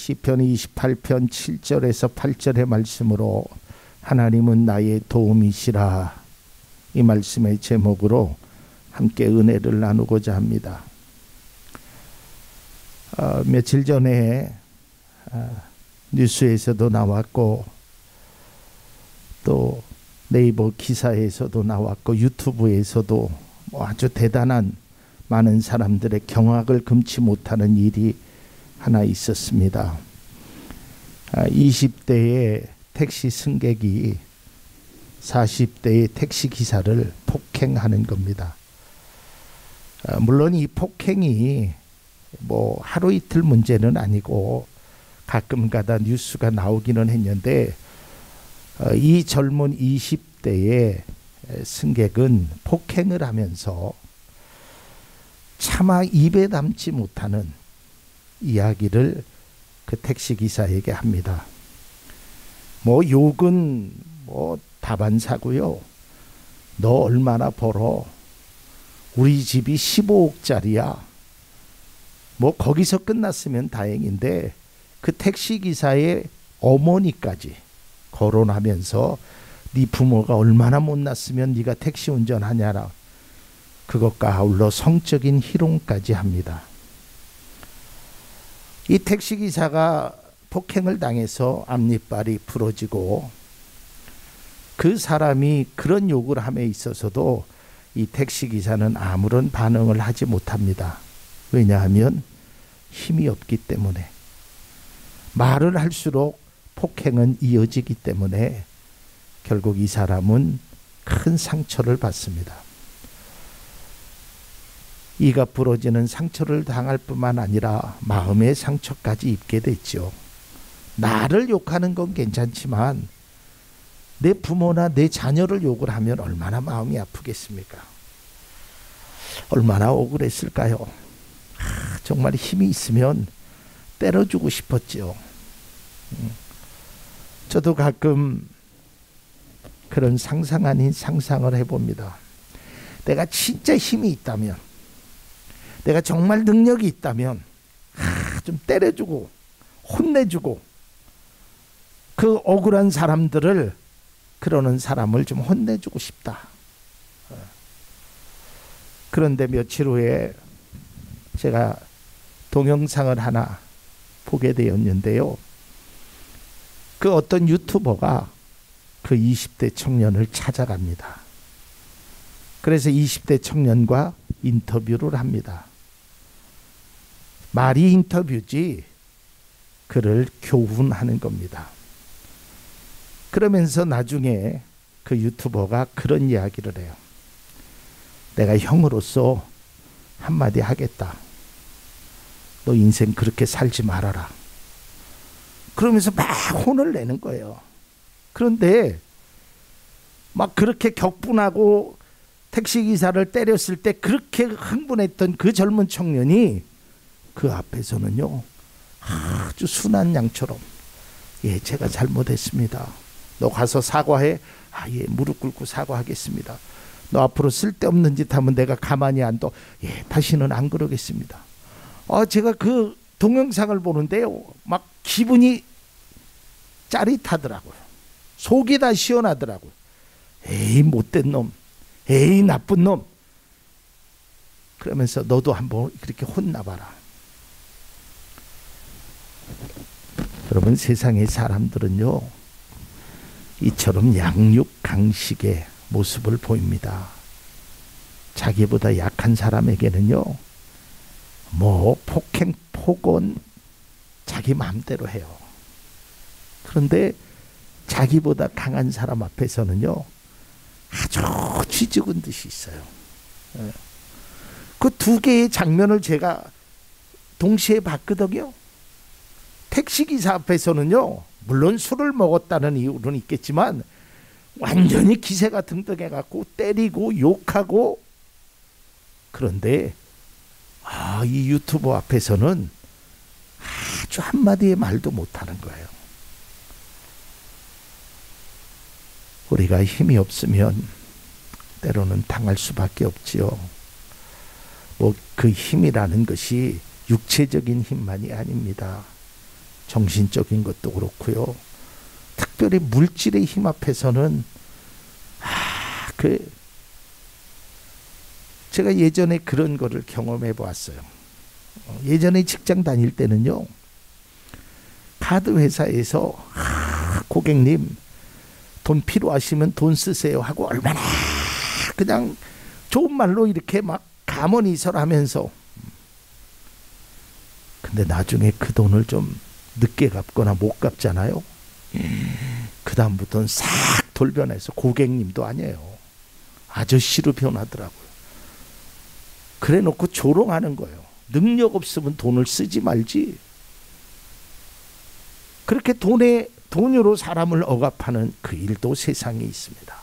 시편 28편 7절에서 8절의 말씀으로 하나님은 나의 도움이시라, 이 말씀의 제목으로 함께 은혜를 나누고자 합니다. 며칠 전에 뉴스에서도 나왔고 또 네이버 기사에서도 나왔고 유튜브에서도 아주 대단한 많은 사람들의 경악을 금치 못하는 일이 하나 있었습니다. 20대의 택시 승객이 40대의 택시 기사를 폭행하는 겁니다. 물론 이 폭행이 뭐 하루 이틀 문제는 아니고 가끔가다 뉴스가 나오기는 했는데, 이 젊은 20대의 승객은 폭행을 하면서 차마 입에 담지 못하는 이야기를 그 택시기사에게 합니다. 뭐 욕은 뭐 다반사고요. 너 얼마나 벌어? 우리 집이 15억짜리야. 뭐 거기서 끝났으면 다행인데 그 택시기사의 어머니까지 거론하면서 네 부모가 얼마나 못났으면 네가 택시 운전하냐라, 그것과 아울러 성적인 희롱까지 합니다. 이 택시기사가 폭행을 당해서 앞니빨이 부러지고, 그 사람이 그런 욕을 함에 있어서도 이 택시기사는 아무런 반응을 하지 못합니다. 왜냐하면 힘이 없기 때문에. 말을 할수록 폭행은 이어지기 때문에 결국 이 사람은 큰 상처를 받습니다. 이가 부러지는 상처를 당할 뿐만 아니라 마음의 상처까지 입게 됐죠. 나를 욕하는 건 괜찮지만 내 부모나 내 자녀를 욕을 하면 얼마나 마음이 아프겠습니까? 얼마나 억울했을까요? 정말 힘이 있으면 때려주고 싶었죠. 저도 가끔 그런 상상 아닌 상상을 해봅니다. 내가 진짜 힘이 있다면, 내가 정말 능력이 있다면 좀 때려주고 혼내주고, 그 억울한 사람들을, 그러는 사람을 좀 혼내주고 싶다. 그런데 며칠 후에 제가 동영상을 하나 보게 되었는데요. 그 어떤 유튜버가 그 20대 청년을 찾아갑니다. 그래서 20대 청년과 인터뷰를 합니다. 말이 인터뷰지 그를 교훈하는 겁니다. 그러면서 나중에 그 유튜버가 그런 이야기를 해요. 내가 형으로서 한마디 하겠다. 너 인생 그렇게 살지 말아라. 그러면서 막 혼을 내는 거예요. 그런데 막 그렇게 격분하고 택시기사를 때렸을 때 그렇게 흥분했던 그 젊은 청년이 그 앞에서는요, 아주 순한 양처럼, 예, 제가 잘못했습니다. 너 가서 사과해. 예, 무릎 꿇고 사과하겠습니다. 너 앞으로 쓸데없는 짓 하면 내가 가만히 안 둬. 예, 다시는 안 그러겠습니다. 제가 그 동영상을 보는데요, 막 기분이 짜릿하더라고요. 속이 다 시원하더라고요. 에이, 못된 놈. 에이, 나쁜 놈. 그러면서 너도 한번 그렇게 혼나봐라. 여러분, 세상의 사람들은요, 이처럼 양육강식의 모습을 보입니다. 자기보다 약한 사람에게는요, 뭐 폭행, 폭언 자기 마음대로 해요. 그런데 자기보다 강한 사람 앞에서는요, 아주 쥐죽은 듯이 있어요. 그 두 개의 장면을 제가 동시에 봤거든요. 택시기사 앞에서는요, 물론 술을 먹었다는 이유는 있겠지만 완전히 기세가 등등해갖고 때리고 욕하고, 그런데 이 유튜버 앞에서는 아주 한마디의 말도 못하는 거예요. 우리가 힘이 없으면 때로는 당할 수밖에 없지요. 뭐 그 힘이라는 것이 육체적인 힘만이 아닙니다. 정신적인 것도 그렇고요. 특별히 물질의 힘 앞에서는 제가 예전에 그런 거를 경험해 보았어요. 예전에 직장 다닐 때는요, 카드 회사에서 고객님 돈 필요하시면 돈 쓰세요 하고 얼마나 그냥 좋은 말로 이렇게 막 감언이설하면서, 근데 나중에 그 돈을 좀 늦게 갚거나 못 갚잖아요. 그 다음부터는 싹 돌변해서 고객님도 아니에요, 아저씨로 변하더라고요. 그래 놓고 조롱하는 거예요. 능력 없으면 돈을 쓰지 말지. 그렇게 돈으로 사람을 억압하는 그 일도 세상에 있습니다.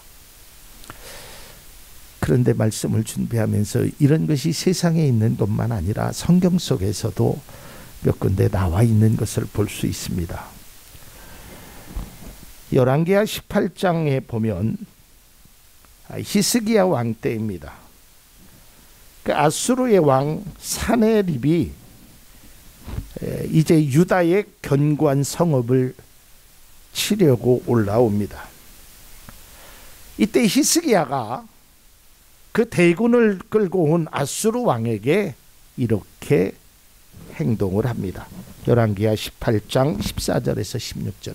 그런데 말씀을 준비하면서 이런 것이 세상에 있는 것만 아니라 성경 속에서도 몇 군데 나와 있는 것을 볼 수 있습니다. 열왕기하 18장에 보면 히스기야 왕 때입니다. 그 아수르의 왕 사네립이 이제 유다의 견고한 성읍을 치려고 올라옵니다. 이때 히스기야가 그 대군을 끌고 온 아수르 왕에게 이렇게 행동을 합니다. 열왕기하 18장 14절에서 16절.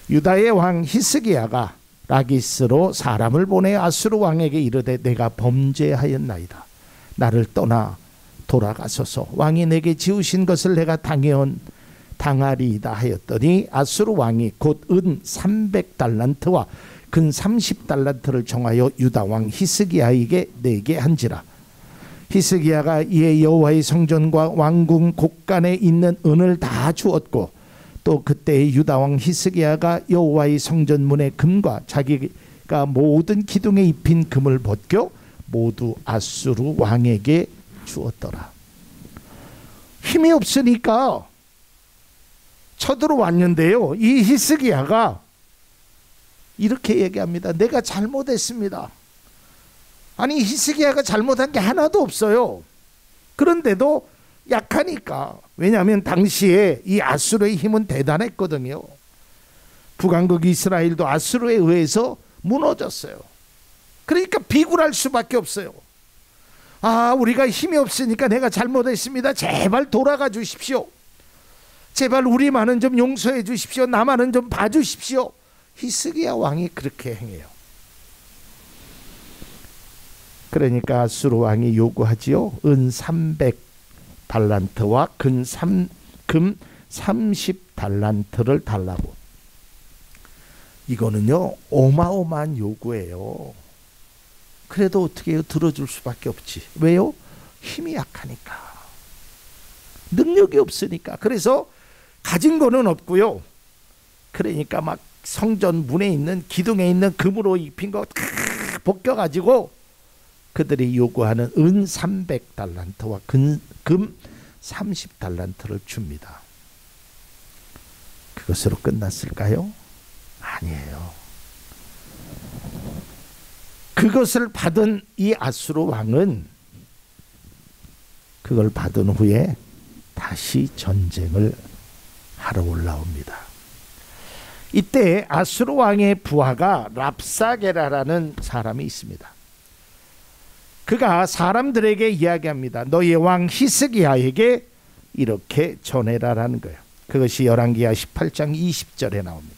유다의 왕 히스기야가 라기스로 사람을 보내 아수르 왕에게 이르되 내가 범죄하였나이다. 나를 떠나 돌아가소서. 왕이 내게 지으신 것을 내가 당하리이다 하였더니 아수르 왕이 곧 은 300달란트와 근 30달란트를 정하여 유다 왕 히스기야에게 내게 한지라. 히스기야가 이에 여호와의 성전과 왕궁 곳간에 있는 은을 다 주었고, 또 그때의 유다 왕 히스기야가 여호와의 성전 문의 금과 자기가 모든 기둥에 입힌 금을 벗겨 모두 아수르 왕에게 주었더라. 힘이 없으니까 쳐들어왔는데요, 이 히스기야가 이렇게 얘기합니다. 내가 잘못했습니다. 아니, 히스기야가 잘못한 게 하나도 없어요. 그런데도 약하니까. 왜냐하면 당시에 이 아수르의 힘은 대단했거든요. 북왕국 이스라엘도 아수르에 의해서 무너졌어요. 그러니까 비굴할 수밖에 없어요. 우리가 힘이 없으니까 내가 잘못했습니다. 제발 돌아가 주십시오. 제발 우리만은 좀 용서해 주십시오. 나만은 좀 봐주십시오. 히스기야 왕이 그렇게 행해요. 그러니까 아수르 왕이 요구하지요. 은 300달란트와 금 30달란트를 달라고. 이거는요, 어마어마한 요구예요. 그래도 어떻게 해요? 들어줄 수밖에 없지. 왜요? 힘이 약하니까, 능력이 없으니까. 그래서 가진 거는 없고요. 그러니까 막 성전 문에 있는 기둥에 있는 금으로 입힌 거 다 벗겨가지고 그들이 요구하는 은 300달란트와 금 30달란트를 줍니다. 그것으로 끝났을까요? 아니에요. 그것을 받은 이 아수르 왕은 그걸 받은 후에 다시 전쟁을 하러 올라옵니다. 이때 아수르 왕의 부하가 랍사게라라는 사람이 있습니다. 그가 사람들에게 이야기합니다. 너희 왕 히스기야에게 이렇게 전해라라는 거예요. 그것이 열왕기하 18장 20절에 나옵니다.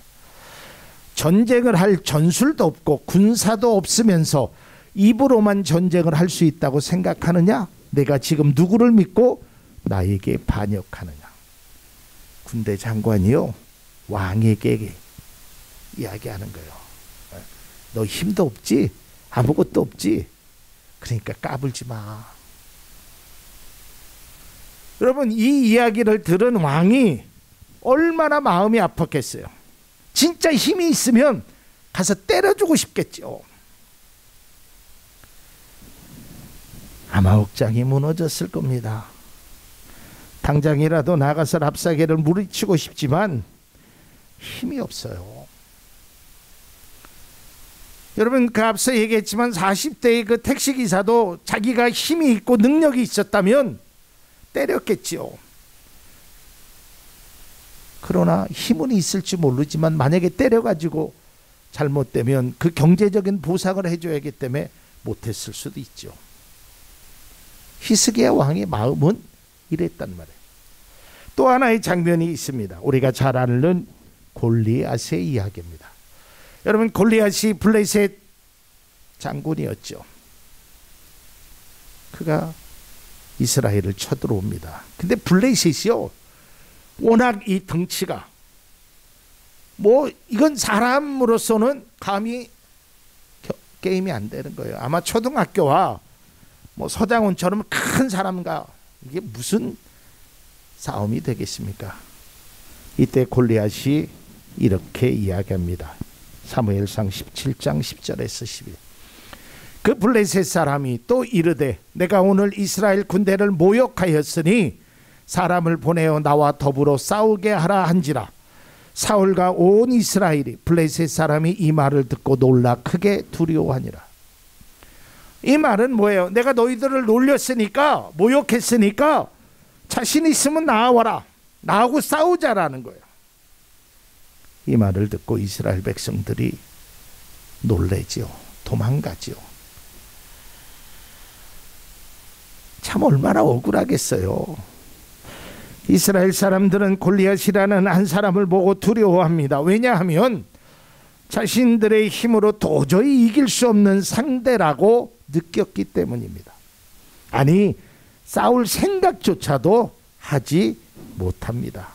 전쟁을 할 전술도 없고 군사도 없으면서 입으로만 전쟁을 할 수 있다고 생각하느냐? 내가 지금 누구를 믿고 나에게 반역하느냐? 군대 장관이요, 왕에게 이야기하는 거예요. 너 힘도 없지? 아무것도 없지? 그러니까 까불지 마. 여러분, 이 이야기를 들은 왕이 얼마나 마음이 아팠겠어요. 진짜 힘이 있으면 가서 때려주고 싶겠죠. 아마 억장이 무너졌을 겁니다. 당장이라도 나가서 랍사게를 물리치고 싶지만 힘이 없어요. 여러분, 그 앞서 얘기했지만 40대의 그 택시기사도 자기가 힘이 있고 능력이 있었다면 때렸겠지요. 그러나 힘은 있을지 모르지만 만약에 때려가지고 잘못되면 그 경제적인 보상을 해줘야 하기 때문에 못했을 수도 있죠. 히스기야 왕의 마음은 이랬단 말이에요. 또 하나의 장면이 있습니다. 우리가 잘 아는 골리앗의 이야기입니다. 여러분, 골리앗이 블레셋 장군이었죠. 그가 이스라엘을 쳐들어옵니다. 근데 블레셋이요, 워낙 이 덩치가 이건 사람으로서는 감히 게임이 안 되는 거예요. 아마 초등학교와 서장훈처럼 큰 사람과 이게 무슨 싸움이 되겠습니까? 이때 골리앗이 이렇게 이야기합니다. 사무엘상 17장 10절에서 11. 그 블레셋 사람이 또 이르되 내가 오늘 이스라엘 군대를 모욕하였으니 사람을 보내어 나와 더불어 싸우게 하라 한지라. 사울과 온 이스라엘이 블레셋 사람이 이 말을 듣고 놀라 크게 두려워하니라. 이 말은 뭐예요? 내가 너희들을 놀렸으니까, 모욕했으니까 자신 있으면 나와라, 나하고 싸우자라는 거예요. 이 말을 듣고 이스라엘 백성들이 놀래지요. 도망가지요. 참 얼마나 억울하겠어요. 이스라엘 사람들은 골리앗이라는 한 사람을 보고 두려워합니다. 왜냐하면 자신들의 힘으로 도저히 이길 수 없는 상대라고 느꼈기 때문입니다. 아니, 싸울 생각조차도 하지 못합니다.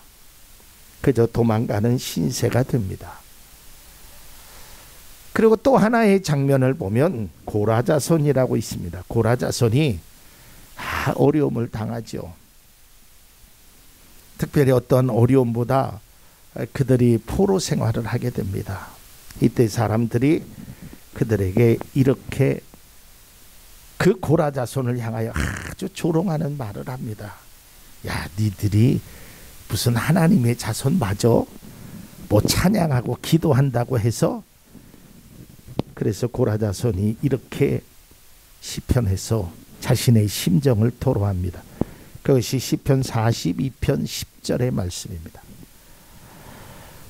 그저 도망가는 신세가 됩니다. 그리고 또 하나의 장면을 보면 고라자손이라고 있습니다. 고라자손이 어려움을 당하죠. 특별히 어떤 어려움보다 그들이 포로 생활을 하게 됩니다. 이때 사람들이 그들에게 이렇게 그 고라자손을 향하여 아주 조롱하는 말을 합니다. 야, 니들이 무슨 하나님의 자손 맞어? 찬양하고 기도한다고 해서. 그래서 고라자손이 이렇게 시편에서 자신의 심정을 토로합니다. 그것이 시편 42편 10절의 말씀입니다.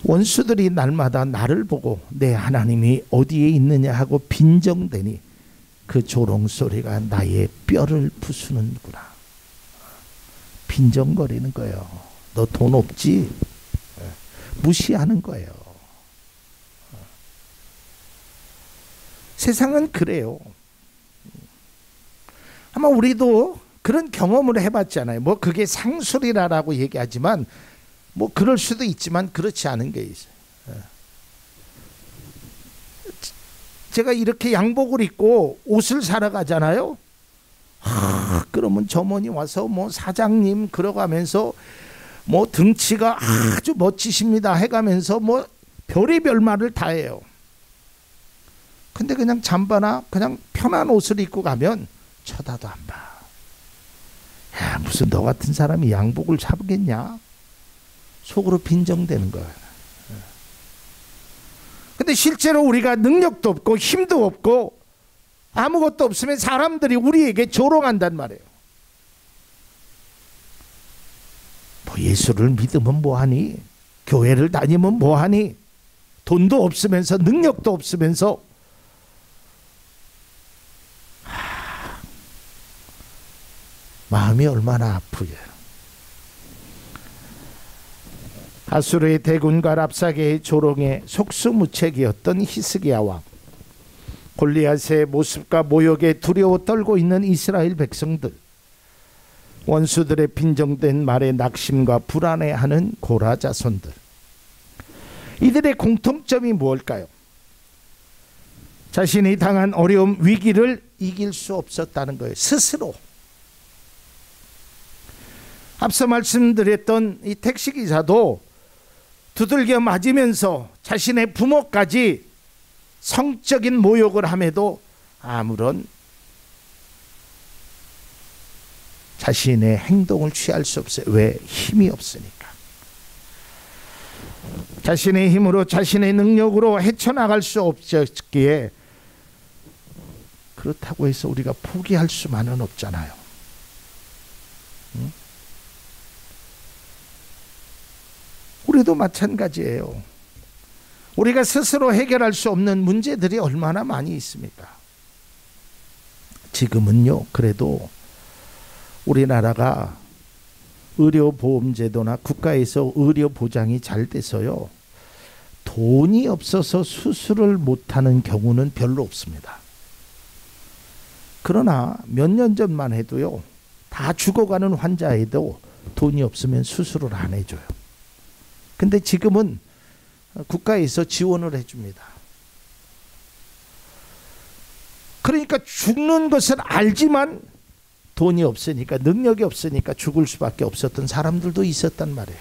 원수들이 날마다 나를 보고 내 하나님이 어디에 있느냐 하고 빈정대니 그 조롱소리가 나의 뼈를 부수는구나. 빈정거리는 거예요. 너 돈 없지? 무시하는 거예요. 세상은 그래요. 아마 우리도 그런 경험을 해봤잖아요. 그게 상술이라고 얘기하지만 그럴 수도 있지만 그렇지 않은 게 있어요. 제가 이렇게 양복을 입고 옷을 사러 가잖아요. 그러면 점원이 와서 사장님 그러가면서 등치가 아주 멋지십니다 해가면서 별의별 말을 다 해요. 근데 그냥 잠바나 그냥 편한 옷을 입고 가면 쳐다도 안 봐. 야, 무슨 너 같은 사람이 양복을 사겠냐? 속으로 빈정대는 거야. 근데 실제로 우리가 능력도 없고 힘도 없고 아무것도 없으면 사람들이 우리에게 조롱한단 말이에요. 예수를 믿으면 뭐하니? 교회를 다니면 뭐하니? 돈도 없으면서 능력도 없으면서. 마음이 얼마나 아프게. 아수르의 대군과 랍사게의 조롱에 속수무책이었던 히스기야 왕, 골리앗의 모습과 모욕에 두려워 떨고 있는 이스라엘 백성들, 원수들의 빈정된 말에 낙심과 불안해하는 고라 자손들, 이들의 공통점이 무엇일까요? 자신이 당한 어려움, 위기를 이길 수 없었다는 거예요. 스스로. 앞서 말씀드렸던 이 택시기사도 두들겨 맞으면서 자신의 부모까지 성적인 모욕을 함에도 아무런 자신의 행동을 취할 수 없어요. 왜? 힘이 없으니까. 자신의 힘으로 자신의 능력으로 헤쳐나갈 수 없었기에, 그렇다고 해서 우리가 포기할 수만은 없잖아요. 우리도 마찬가지예요. 우리가 스스로 해결할 수 없는 문제들이 얼마나 많이 있습니까? 지금은요, 그래도 우리나라가 의료보험제도나 국가에서 의료보장이 잘 돼서요, 돈이 없어서 수술을 못하는 경우는 별로 없습니다. 그러나 몇 년 전만 해도요, 다 죽어가는 환자에도 돈이 없으면 수술을 안 해줘요. 근데 지금은 국가에서 지원을 해줍니다. 그러니까 죽는 것을 알지만 돈이 없으니까, 능력이 없으니까 죽을 수밖에 없었던 사람들도 있었단 말이에요.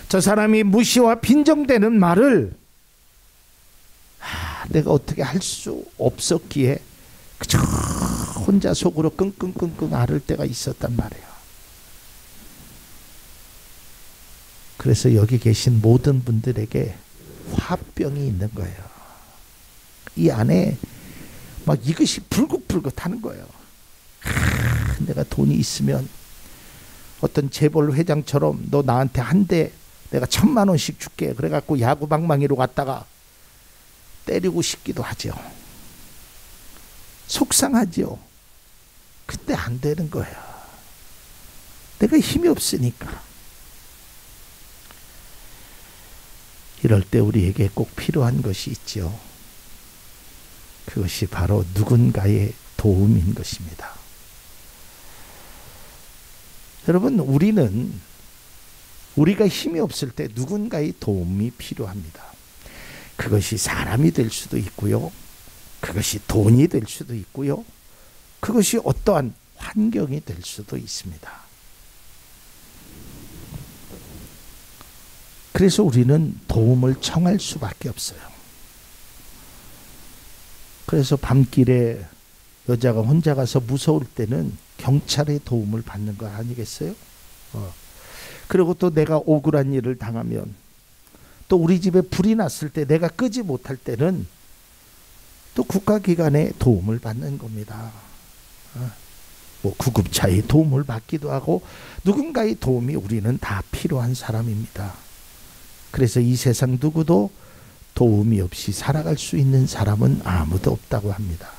저 사람이 무시와 빈정대는 말을 내가 어떻게 할 수 없었기에 그저 혼자 속으로 끙끙끙끙 앓을 때가 있었단 말이에요. 그래서 여기 계신 모든 분들에게 화병이 있는 거예요. 이 안에 막 이것이 불긋불긋 하는 거예요. 내가 돈이 있으면 어떤 재벌 회장처럼 너 나한테 한 대 내가 1,000만 원씩 줄게. 그래갖고 야구방망이로 갔다가 때리고 싶기도 하죠. 속상하죠. 그때 안 되는 거예요. 내가 힘이 없으니까. 이럴 때 우리에게 꼭 필요한 것이 있죠. 그것이 바로 누군가의 도움인 것입니다. 여러분, 우리가 힘이 없을 때 누군가의 도움이 필요합니다. 그것이 사람이 될 수도 있고요, 그것이 돈이 될 수도 있고요, 그것이 어떠한 환경이 될 수도 있습니다. 그래서 우리는 도움을 청할 수밖에 없어요. 그래서 밤길에 여자가 혼자 가서 무서울 때는 경찰의 도움을 받는 거 아니겠어요? 그리고 또 내가 억울한 일을 당하면, 또 우리 집에 불이 났을 때 내가 끄지 못할 때는 또 국가기관의 도움을 받는 겁니다. 뭐 구급차의 도움을 받기도 하고, 누군가의 도움이 우리는 다 필요한 사람입니다. 그래서 이 세상 누구도 도움이 없이 살아갈 수 있는 사람은 아무도 없다고 합니다.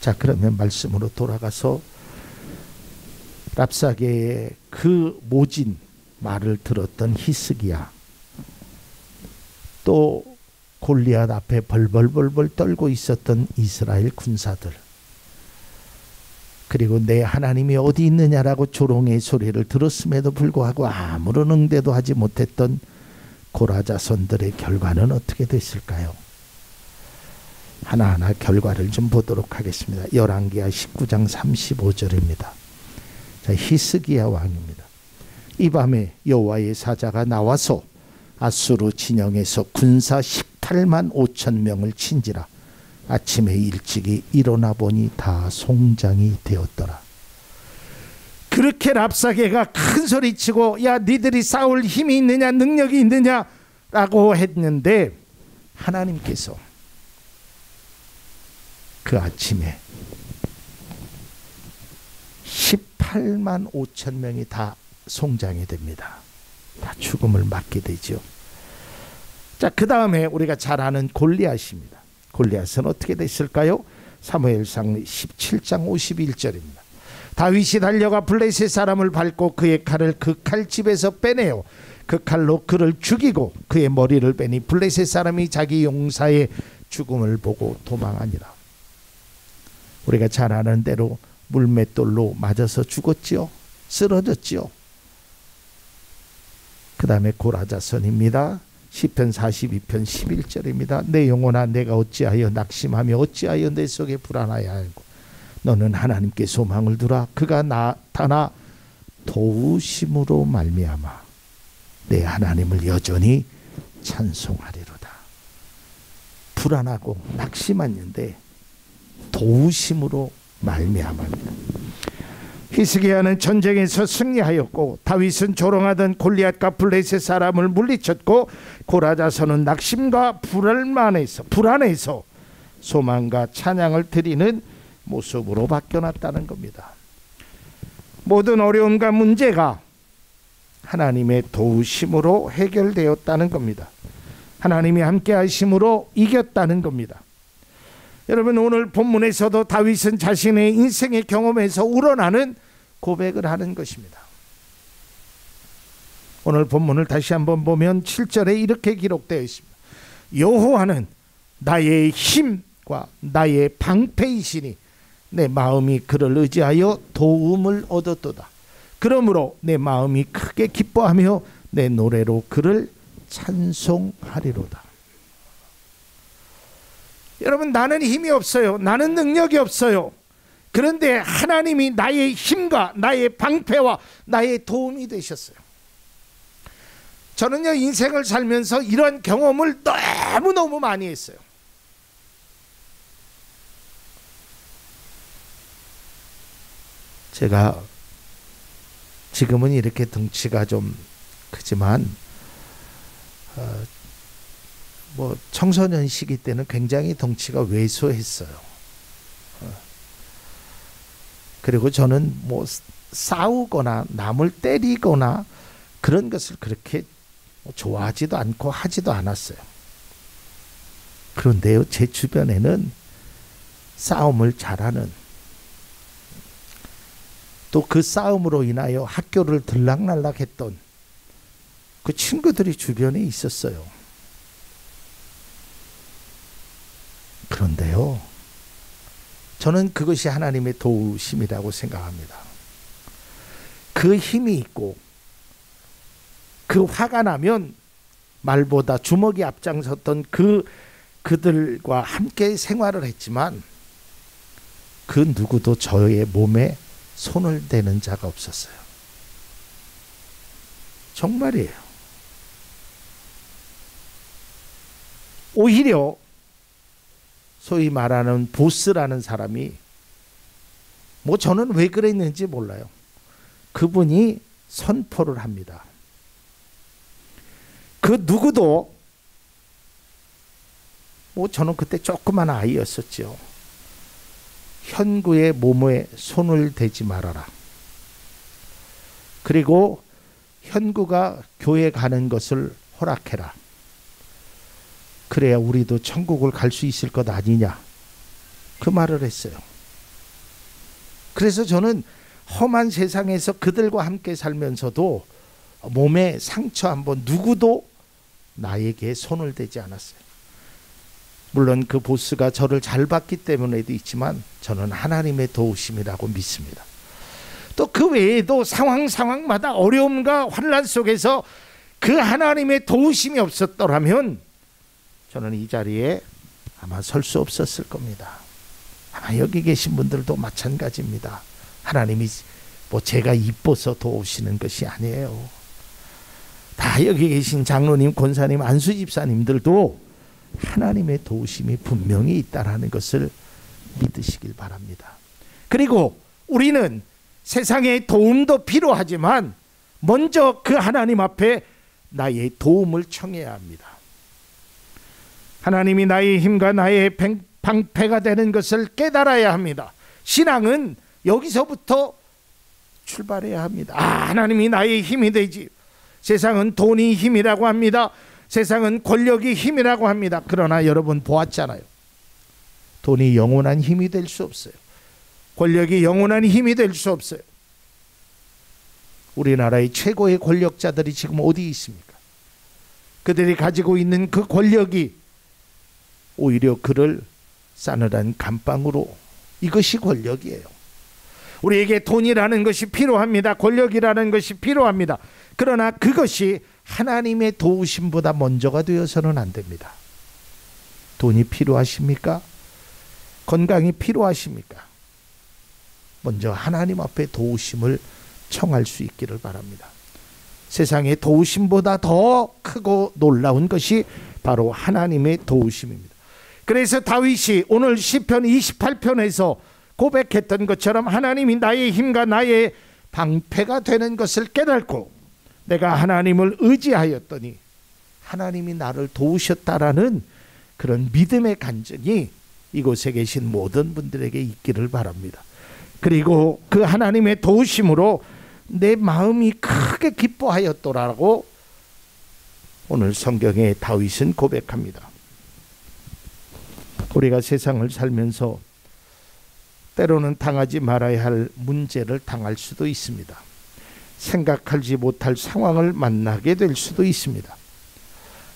자, 그러면 말씀으로 돌아가서 랍사게의 그 모진 말을 들었던 히스기야, 또 골리앗 앞에 벌벌벌벌 떨고 있었던 이스라엘 군사들, 그리고 내 하나님이 어디 있느냐라고 조롱의 소리를 들었음에도 불구하고 아무런 응대도 하지 못했던 고라자손들의 결과는 어떻게 됐을까요? 하나하나 결과를 좀 보도록 하겠습니다. 열왕기하 19장 35절입니다. 자, 히스기야 왕입니다. 이 밤에 여호와의 사자가 나와서 아수르 진영에서 군사 18만 5천 명을 친지라. 아침에 일찍이 일어나 보니 다 송장이 되었더라. 그렇게 랍사게가 큰 소리치고, 야, 니들이 싸울 힘이 있느냐, 능력이 있느냐라고 했는데, 하나님께서 그 아침에 18만 5천 명이 다 송장이 됩니다. 다 죽음을 맞게 되죠. 자, 그 다음에 우리가 잘 아는 골리앗입니다. 골리앗은 어떻게 됐을까요? 사무엘상 17장 51절입니다. 다윗이 달려가 블레셋 사람을 밟고 그의 칼을 그 칼집에서 빼내어 그 칼로 그를 죽이고 그의 머리를 빼니 블레셋 사람이 자기 용사의 죽음을 보고 도망하니라. 우리가 잘 아는 대로 물맷돌로 맞아서 죽었지요. 쓰러졌지요. 그 다음에 고라자선입니다. 시편 42편 11절입니다. 내 영혼아, 내가 어찌하여 낙심하며 어찌하여 내 속에 불안하여 하고, 너는 하나님께 소망을 두라. 그가 나타나 도우심으로 말미암아 내 하나님을 여전히 찬송하리로다. 불안하고 낙심했는데 도우심으로 말미암았다. 히스기야는 전쟁에서 승리하였고, 다윗은 조롱하던 골리앗과 블레셋 사람을 물리쳤고, 고라자선은 낙심과 불안해서 소망과 찬양을 드리는 모습으로 바뀌어났다는 겁니다. 모든 어려움과 문제가 하나님의 도우심으로 해결되었다는 겁니다. 하나님이 함께 하심으로 이겼다는 겁니다. 여러분, 오늘 본문에서도 다윗은 자신의 인생의 경험에서 우러나는 고백을 하는 것입니다. 오늘 본문을 다시 한번 보면 7절에 이렇게 기록되어 있습니다. 여호와는 나의 힘과 나의 방패이시니 내 마음이 그를 의지하여 도움을 얻었도다. 그러므로 내 마음이 크게 기뻐하며 내 노래로 그를 찬송하리로다. 여러분, 나는 힘이 없어요. 나는 능력이 없어요. 그런데 하나님이 나의 힘과 나의 방패와 나의 도움이 되셨어요. 저는요, 인생을 살면서 이런 경험을 너무너무 많이 했어요. 제가 지금은 이렇게 덩치가 좀 크지만 청소년 시기 때는 굉장히 덩치가 왜소했어요. 그리고 저는 싸우거나 남을 때리거나 그런 것을 그렇게 좋아하지도 않고 하지도 않았어요. 그런데요, 제 주변에는 싸움을 잘하는, 또 그 싸움으로 인하여 학교를 들락날락했던 그 친구들이 주변에 있었어요. 그런데요, 저는 그것이 하나님의 도우심이라고 생각합니다. 그 힘이 있고 그 화가 나면 말보다 주먹이 앞장섰던 그들과 함께 생활을 했지만 그 누구도 저의 몸에 손을 대는 자가 없었어요. 정말이에요. 오히려 소위 말하는 보스라는 사람이 저는 왜 그랬는지 몰라요. 그분이 선포를 합니다. 그 누구도 저는 그때 조그만 아이였었죠. 현구의 몸에 손을 대지 말아라. 그리고 현구가 교회 가는 것을 허락해라. 그래야 우리도 천국을 갈 수 있을 것 아니냐. 그 말을 했어요. 그래서 저는 험한 세상에서 그들과 함께 살면서도 몸에 상처 한번 누구도 나에게 손을 대지 않았어요. 물론 그 보스가 저를 잘 봤기 때문에도 있지만 저는 하나님의 도우심이라고 믿습니다. 또 그 외에도 상황마다 어려움과 환난 속에서 그 하나님의 도우심이 없었더라면 저는 이 자리에 아마 설 수 없었을 겁니다. 아마 여기 계신 분들도 마찬가지입니다. 하나님이 제가 이뻐서 도우시는 것이 아니에요. 다 여기 계신 장로님, 권사님, 안수집사님들도 하나님의 도우심이 분명히 있다는 것을 믿으시길 바랍니다. 그리고 우리는 세상의 도움도 필요하지만 먼저 그 하나님 앞에 나의 도움을 청해야 합니다. 하나님이 나의 힘과 나의 방패가 되는 것을 깨달아야 합니다. 신앙은 여기서부터 출발해야 합니다. 하나님이 나의 힘이 되지. 세상은 돈이 힘이라고 합니다. 세상은 권력이 힘이라고 합니다. 그러나 여러분 보았잖아요. 돈이 영원한 힘이 될 수 없어요. 권력이 영원한 힘이 될 수 없어요. 우리나라의 최고의 권력자들이 지금 어디 있습니까? 그들이 가지고 있는 그 권력이 오히려 그를 싸늘한 감방으로, 이것이 권력이에요. 우리에게 돈이라는 것이 필요합니다. 권력이라는 것이 필요합니다. 그러나 그것이 하나님의 도우심보다 먼저가 되어서는 안 됩니다. 돈이 필요하십니까? 건강이 필요하십니까? 먼저 하나님 앞에 도우심을 청할 수 있기를 바랍니다. 세상의 도우심보다 더 크고 놀라운 것이 바로 하나님의 도우심입니다. 그래서 다윗이 오늘 시편 28편에서 고백했던 것처럼 하나님이 나의 힘과 나의 방패가 되는 것을 깨닫고 내가 하나님을 의지하였더니 하나님이 나를 도우셨다라는 그런 믿음의 간증이 이곳에 계신 모든 분들에게 있기를 바랍니다. 그리고 그 하나님의 도우심으로 내 마음이 크게 기뻐하였더라고 오늘 성경에 다윗은 고백합니다. 우리가 세상을 살면서 때로는 당하지 말아야 할 문제를 당할 수도 있습니다. 생각하지 못할 상황을 만나게 될 수도 있습니다.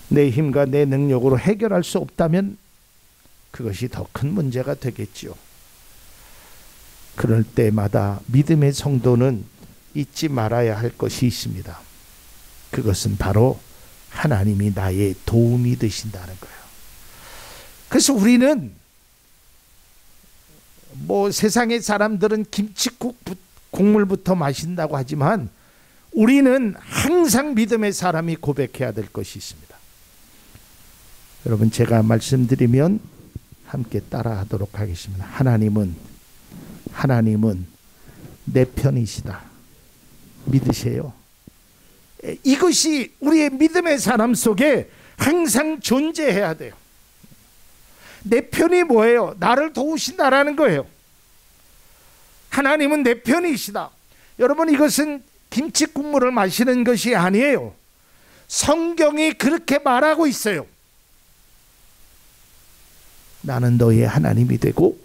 내 힘과 내 능력으로 해결할 수 없다면 그것이 더 큰 문제가 되겠지요. 그럴 때마다 믿음의 성도는 잊지 말아야 할 것이 있습니다. 그것은 바로 하나님이 나의 도움이 되신다는 거예요. 그래서 우리는 세상의 사람들은 김치국 국물부터 마신다고 하지만 우리는 항상 믿음의 사람이 고백해야 될 것이 있습니다. 여러분, 제가 말씀드리면 함께 따라하도록 하겠습니다. 하나님은 내 편이시다. 믿으세요. 이것이 우리의 믿음의 사람 속에 항상 존재해야 돼요. 내 편이 뭐예요? 나를 도우신다라는 거예요. 하나님은 내 편이시다. 여러분, 이것은 김치 국물을 마시는 것이 아니에요. 성경이 그렇게 말하고 있어요. 나는 너의 하나님이 되고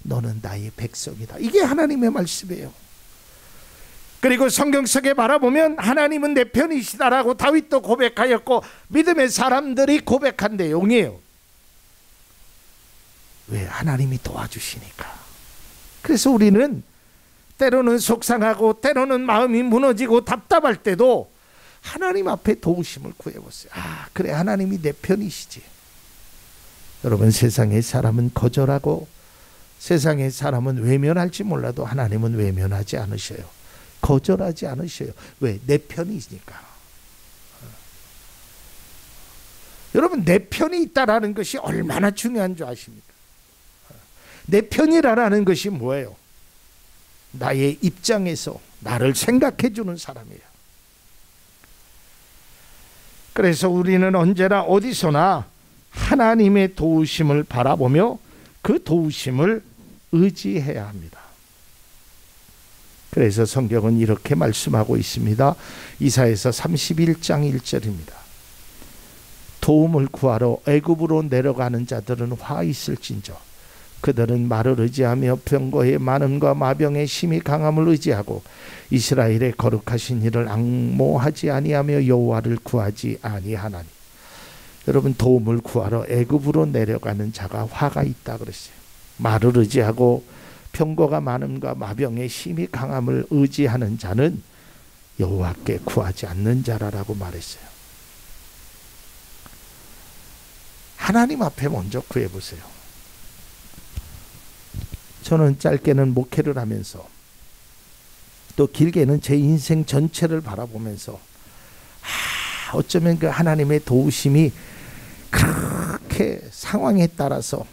너는 나의 백성이다. 이게 하나님의 말씀이에요. 그리고 성경 속에 바라보면 하나님은 내 편이시다라고 다윗도 고백하였고 믿음의 사람들이 고백한 내용이에요. 왜? 하나님이 도와주시니까. 그래서 우리는 때로는 속상하고 때로는 마음이 무너지고 답답할 때도 하나님 앞에 도우심을 구해보세요. 그래, 하나님이 내 편이시지. 여러분, 세상의 사람은 거절하고 세상의 사람은 외면할지 몰라도 하나님은 외면하지 않으셔요. 거절하지 않으셔요. 왜? 내 편이니까. 여러분, 내 편이 있다라는 것이 얼마나 중요한 줄 아십니까? 내 편이라는 것이 뭐예요? 나의 입장에서 나를 생각해 주는 사람이에요. 그래서 우리는 언제나 어디서나 하나님의 도우심을 바라보며 그 도우심을 의지해야 합니다. 그래서 성경은 이렇게 말씀하고 있습니다. 이사야서 31장 1절입니다. 도움을 구하러 애굽으로 내려가는 자들은 화 있을진저 그들은 말을 의지하며 병거의 많음과 마병의 심히 강함을 의지하고 이스라엘의 거룩하신 이를 앙모하지 아니하며 여호와를 구하지 아니하나니. 여러분, 도움을 구하러 애굽으로 내려가는 자가 화가 있다 그랬어요. 말을 의지하고 병거가 많음과 마병의 심히 강함을 의지하는 자는 여호와께 구하지 않는 자라라고 말했어요. 하나님 앞에 먼저 구해보세요. 저는 짧게는 목회를 하면서 또 길게는 제 인생 전체를 바라보면서 어쩌면 그 하나님의 도우심이 그렇게 상황에 따라서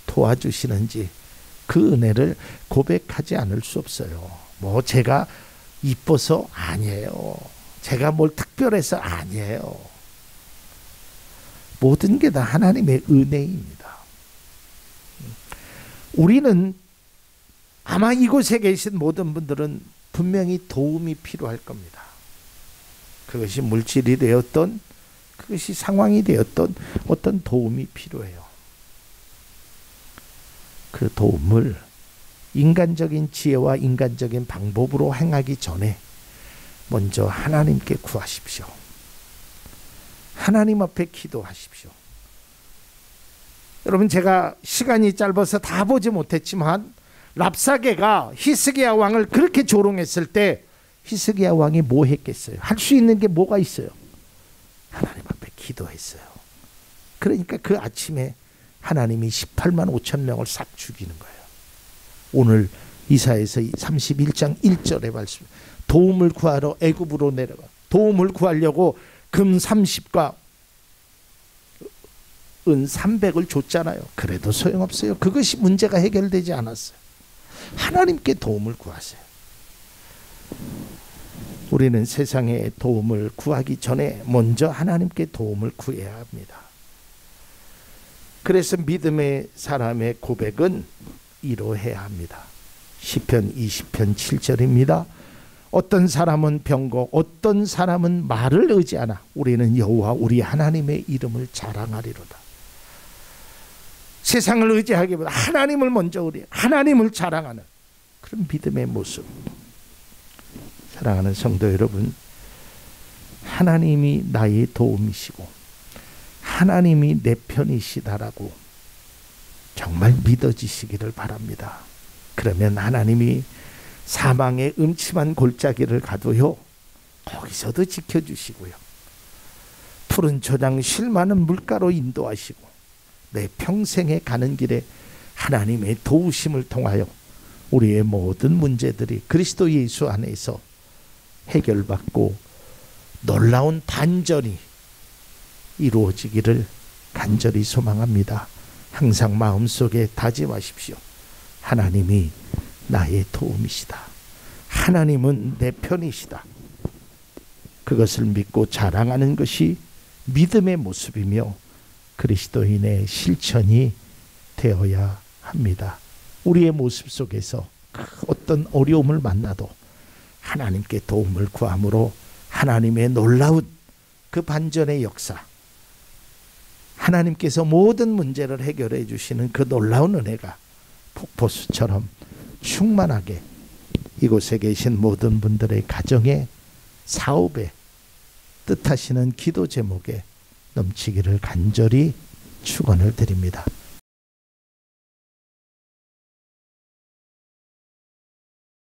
도와주시는지 그 은혜를 고백하지 않을 수 없어요. 제가 이뻐서 아니에요. 제가 뭘 특별해서 아니에요. 모든 게 다 하나님의 은혜입니다. 우리는 아마 이곳에 계신 모든 분들은 분명히 도움이 필요할 겁니다. 그것이 물질이 되었던 그것이 상황이 되었던 어떤 도움이 필요해요. 그 도움을 인간적인 지혜와 인간적인 방법으로 행하기 전에 먼저 하나님께 구하십시오. 하나님 앞에 기도하십시오. 여러분, 제가 시간이 짧아서 다 보지 못했지만 랍사게가 히스기야 왕을 그렇게 조롱했을 때 히스기야 왕이 뭐 했겠어요? 할 수 있는 게 뭐가 있어요? 하나님 앞에 기도했어요. 그러니까 그 아침에 하나님이 18만 5천 명을 싹 죽이는 거예요. 오늘 이사야서 31장 1절의 말씀, 도움을 구하러 애굽으로 내려가. 도움을 구하려고 금 30과 은 300을 줬잖아요. 그래도 소용없어요. 그것이 문제가 해결되지 않았어요. 하나님께 도움을 구하세요. 우리는 세상의 도움을 구하기 전에 먼저 하나님께 도움을 구해야 합니다. 그래서 믿음의 사람의 고백은 이러해야 합니다. 시편 20편 7절입니다. 어떤 사람은 병거, 어떤 사람은 말을 의지하나 우리는 여호와 우리 하나님의 이름을 자랑하리로다. 세상을 의지하기보다 하나님을 먼저 우리 하나님을 자랑하는 그런 믿음의 모습. 사랑하는 성도 여러분, 하나님이 나의 도움이시고 하나님이 내 편이시다라고 정말 믿어지시기를 바랍니다. 그러면 하나님이 사망의 음침한 골짜기를 가도요 거기서도 지켜주시고요, 푸른 초장 쉴 만한 물가로 인도하시고 내 평생에 가는 길에 하나님의 도우심을 통하여 우리의 모든 문제들이 그리스도 예수 안에서 해결받고 놀라운 반전이 이루어지기를 간절히 소망합니다. 항상 마음속에 다짐하십시오. 하나님이 나의 도움이시다. 하나님은 내 편이시다. 그것을 믿고 자랑하는 것이 믿음의 모습이며 그리스도인의 실천이 되어야 합니다. 우리의 모습 속에서 어떤 어려움을 만나도 하나님께 도움을 구함으로 하나님의 놀라운 그 반전의 역사, 하나님께서 모든 문제를 해결해 주시는 그 놀라운 은혜가 폭포수처럼 충만하게 이곳에 계신 모든 분들의 가정에, 사업에, 뜻하시는 기도 제목에 넘치기를 간절히 축원을 드립니다.